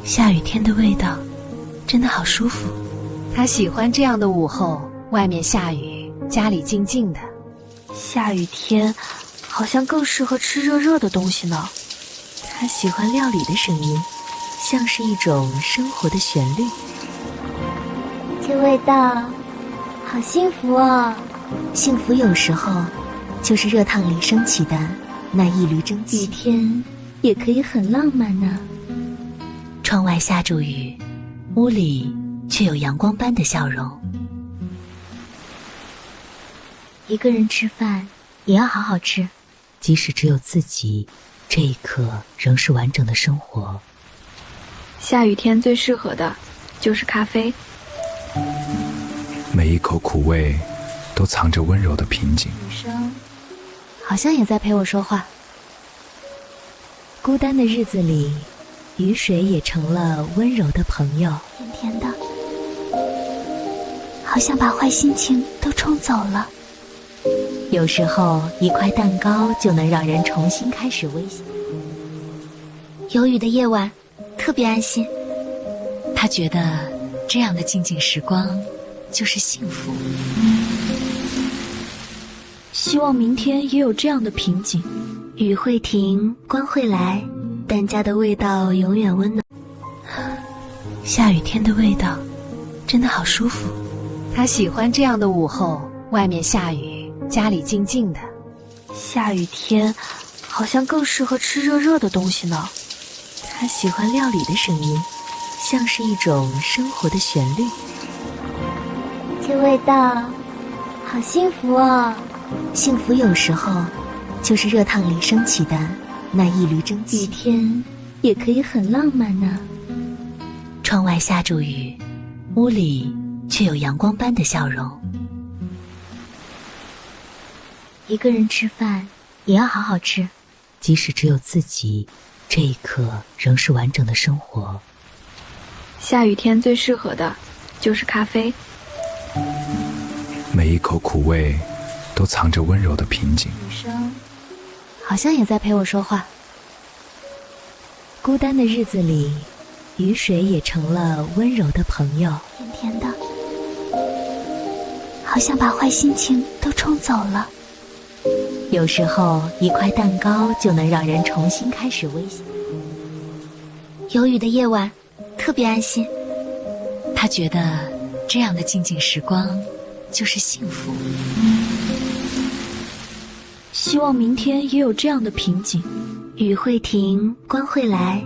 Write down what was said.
下雨天的味道真的好舒服。他喜欢这样的午后，外面下雨，家里静静的。下雨天好像更适合吃热热的东西呢。他喜欢料理的声音，像是一种生活的旋律。这味道好幸福哦。幸福有时候就是热烫里升起的那一缕蒸汽。雨天也可以很浪漫呢。窗外下着雨，屋里却有阳光般的笑容。一个人吃饭也要好好吃，即使只有自己，这一刻仍是完整的生活。下雨天最适合的就是咖啡。每一口苦味都藏着温柔的平静。雨声好像也在陪我说话。孤单的日子里，雨水也成了温柔的朋友。甜甜的，好像把坏心情都冲走了。有时候一块蛋糕就能让人重新开始微笑。有雨的夜晚特别安心。他觉得这样的静静时光就是幸福。希望明天也有这样的平静。雨会停，光会来，但家的味道永远温暖。下雨天的味道真的好舒服。他喜欢这样的午后，外面下雨，家里静静的。下雨天好像更适合吃热热的东西呢。他喜欢料理的声音，像是一种生活的旋律。这味道好幸福哦。幸福有时候就是热烫里升起的那一缕蒸汽。雨天也可以很浪漫呢。窗外下着雨，屋里却有阳光般的笑容。一个人吃饭也要好好吃，即使只有自己，这一刻仍是完整的生活。下雨天最适合的就是咖啡。每一口苦味都藏着温柔的平静。雨声好像也在陪我说话。孤单的日子里，雨水也成了温柔的朋友。甜甜的，好像把坏心情都冲走了。有时候一块蛋糕就能让人重新开始微笑。有雨的夜晚特别安心。他觉得这样的静静时光就是幸福。希望明天也有这样的平静。雨会停，光会来，